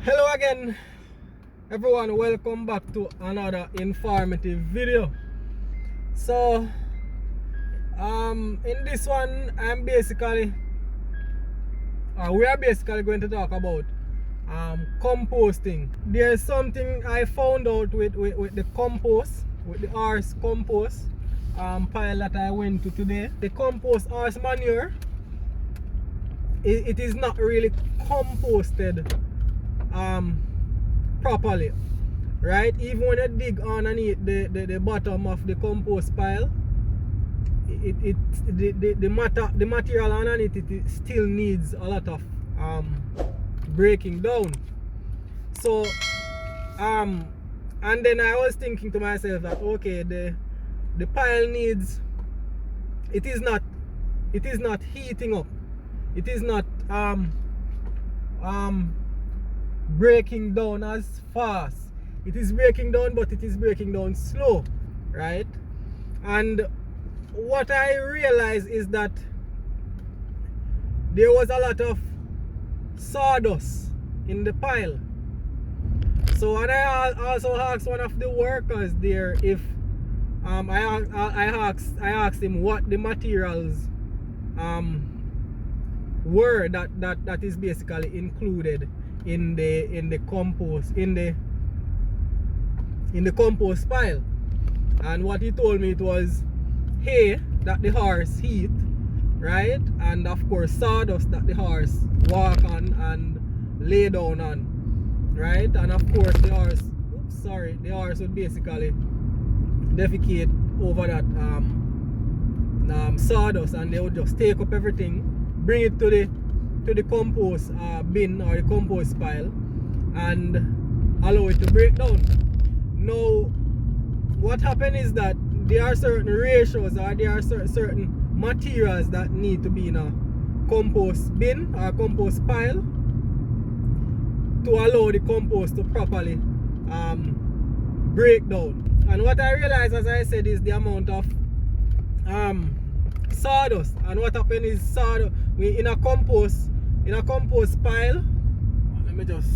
Hello again, everyone. Welcome back to another informative video. So in this one we are basically going to talk about composting. There's something I found out with the compost, with the horse compost pile that I went to today. The compost horse manure, it is not really composted properly, right? Even when you dig underneath the bottom of the compost pile, the material underneath it still needs a lot of breaking down. So and then I was thinking to myself that okay, the pile needs, it is not heating up, it is not breaking down as fast. It is breaking down, but it is breaking down slow, right? And what I realized is that there was a lot of sawdust in the pile. So, and I also asked one of the workers there if I asked him what the materials were that is basically included in the compost in the compost pile. And what he told me, it was hay that the horse eat, right? And of course sawdust that the horse walk on and lay down on, right? And of course the horse would basically defecate over that sawdust, and they would just take up everything, bring it to the compost bin or the compost pile, and allow it to break down. Now, what happened is that there are certain ratios, or there are certain materials that need to be in a compost bin or compost pile to allow the compost to properly break down. And what I realized, as I said, is the amount of sawdust. And what happened is sawdust in a compost pile. Let me just.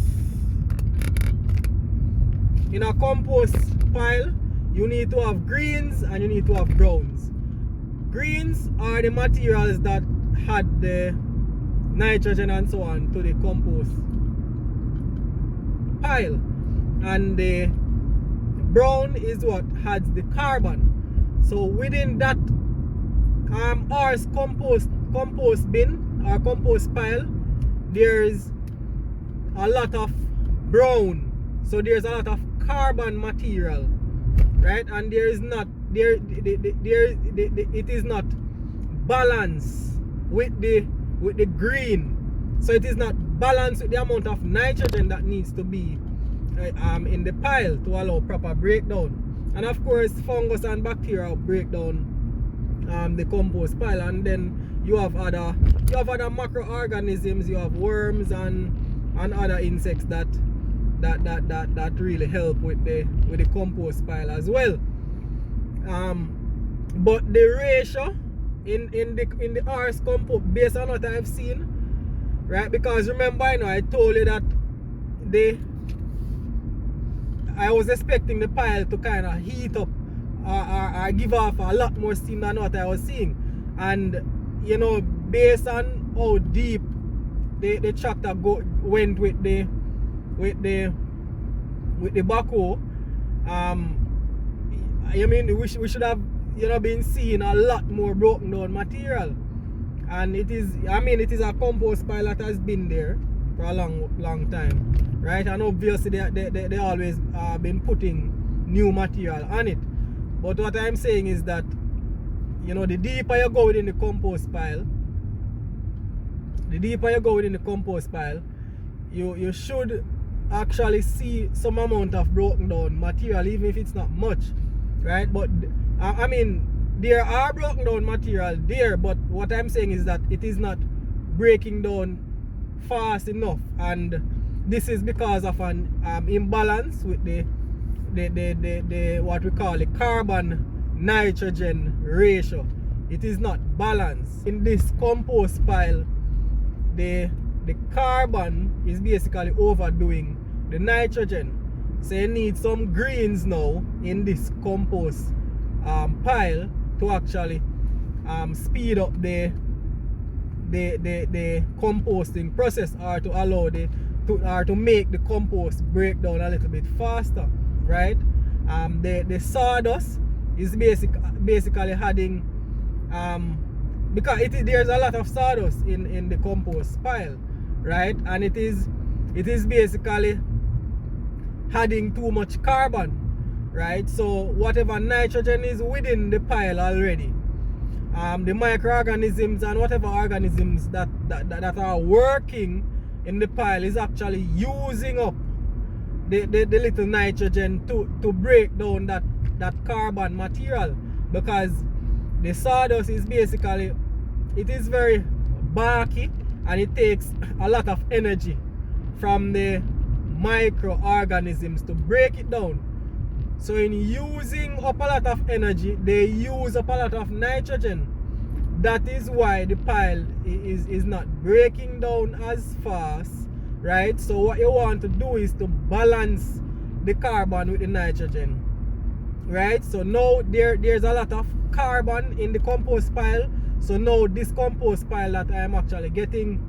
In a compost pile, you need to have greens and you need to have browns. Greens are the materials that had the nitrogen and so on to the compost pile, and the brown is what has the carbon. So within that horse compost bin or compost pile, there's a lot of brown. So there's a lot of carbon material, right? And there is not it is not balanced with the green. So it is not balanced with the amount of nitrogen that needs to be in the pile to allow proper breakdown. And of course fungus and bacteria break down the compost pile, and then you have other microorganisms, you have worms and other insects that really help with the compost pile as well. But the ratio in the horse compost, based on what I've seen, right? Because remember, I told you that I was expecting the pile to kind of heat up or give off a lot more steam than what I was seeing. And based on how deep the tractor went with the backhoe, we should have been seeing a lot more broken down material. And it is a compost pile that has been there for a long time, right? And obviously they always been putting new material on it. But what I'm saying is that the deeper you go within the compost pile, you should actually see some amount of broken down material, even if it's not much, right? But there are broken down material there, but what I'm saying is that it is not breaking down fast enough, and this is because of an imbalance with the what we call the carbon nitrogen ratio. It is not balanced. In this compost pile, the the carbon is basically overdoing the nitrogen. So you need some greens now in this compost pile to actually speed up the composting process, or to allow to make the compost break down a little bit faster, right? The sawdust is basically adding because there's a lot of sawdust in the compost pile, right? And it is basically adding too much carbon, right? So whatever nitrogen is within the pile already, the microorganisms and whatever organisms that are working in the pile is actually using up the little nitrogen to break down that carbon material, because the sawdust is basically, it is very bulky and it takes a lot of energy from the microorganisms to break it down. So in using up a lot of energy, they use up a lot of nitrogen. That is why the pile is not breaking down as fast, right? So what you want to do is to balance the carbon with the nitrogen, right? So now there's a lot of carbon in the compost pile. So now this compost pile that I'm actually getting,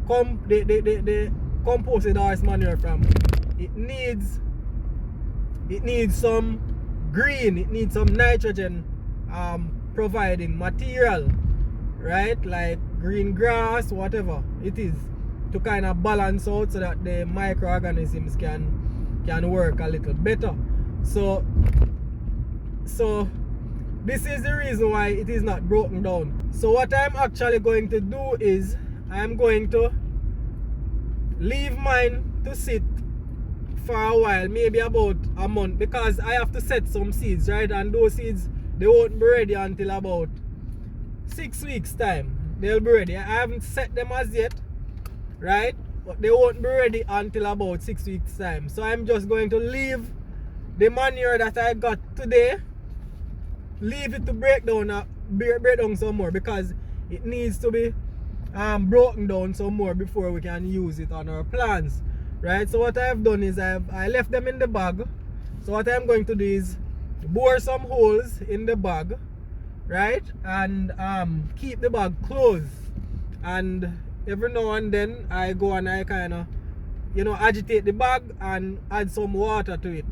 the composted horse manure from, it needs some green, it needs some nitrogen providing material, right? Like green grass, whatever it is, to kind of balance out so that the microorganisms can work a little better. So this is the reason why it is not broken down. So what I'm actually going to do is I'm going to leave mine to sit for a while, maybe about a month, because I have to set some seeds, right? And those seeds, they won't be ready until about 6 weeks time. They'll be ready. I haven't set them as yet, right? But they won't be ready until about 6 weeks time. So I'm just going to leave the manure that I got today, leave it to break down some more, because it needs to be broken down some more before we can use it on our plants, right? So what I've done is I left them in the bag. So what I'm going to do is bore some holes in the bag, right? And keep the bag closed, and every now and then I go and I kind of, agitate the bag and add some water to it,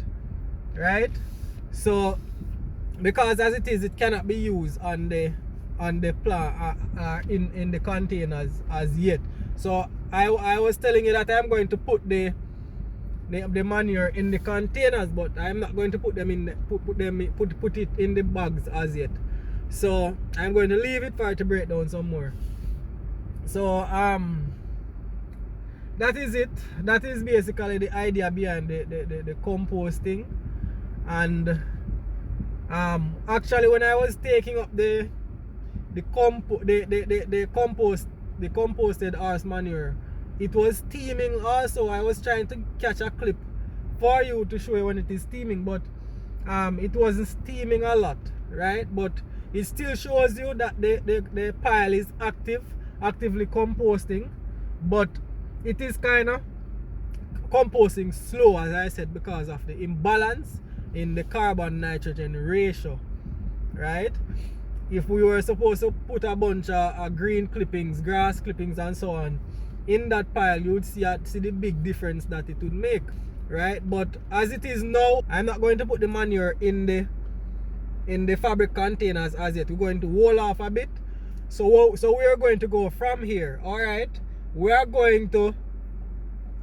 right? So because as it is, it cannot be used on the plant in the containers as yet. So I was telling you that I'm going to put the manure in the containers, but I'm not going to put them in put it in the bags as yet. So I'm going to leave it for it to break down some more. So that is it. That is basically the idea behind the composting. And actually, when I was taking up the composted horse manure, it was steaming also. I was trying to catch a clip for you to show you when it is steaming, but it wasn't steaming a lot, right? But it still shows you that the pile is actively composting, but it is kind of composting slow, as I said, because of the imbalance in the carbon nitrogen ratio, right? If we were supposed to put a bunch of green clippings, grass clippings and so on in that pile, you would see the big difference that it would make, right? But as it is now, I'm not going to put the manure in the fabric containers as yet. We're going to wall off a bit. So we are going to go from here. All right, we are going to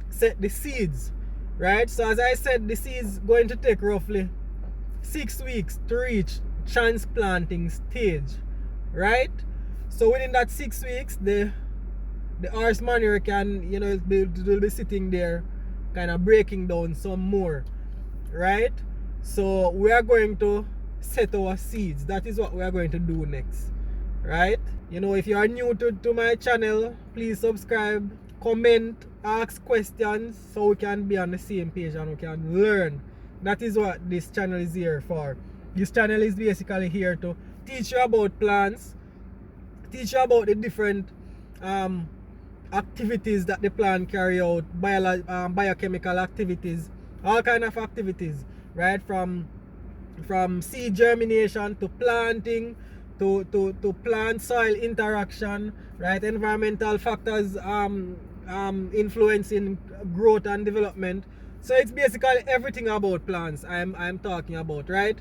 set the seeds, right? So as I said, the seeds going to take roughly 6 weeks to reach transplanting stage, right? So within that 6 weeks, the horse manure can, it will be sitting there kind of breaking down some more, right? So we are going to set our seeds. That is what we are going to do next, right? If you are new to my channel, please subscribe, comment, ask questions, so we can be on the same page and we can learn. That is what this channel is here for. This channel is basically here to teach you about plants, teach you about the different activities that the plant carry out, biochemical activities, all kind of activities, right? From seed germination to planting, to plant soil interaction, right? Environmental factors influencing growth and development. So it's basically everything about plants I'm talking about, right?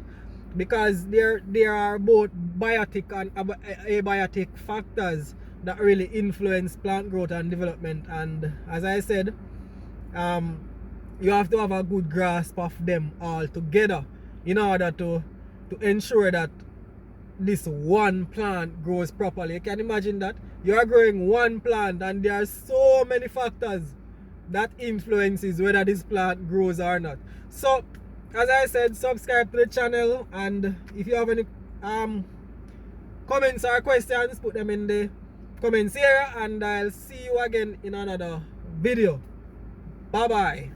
Because there are both biotic and abiotic factors that really influence plant growth and development. And as I said, you have to have a good grasp of them all together in order to ensure that this one plant grows properly. You can imagine that you are growing one plant and there are so many factors that influences whether this plant grows or not. So as I said, subscribe to the channel, and if you have any comments or questions, put them in the comments area, and I'll see you again in another video. Bye bye.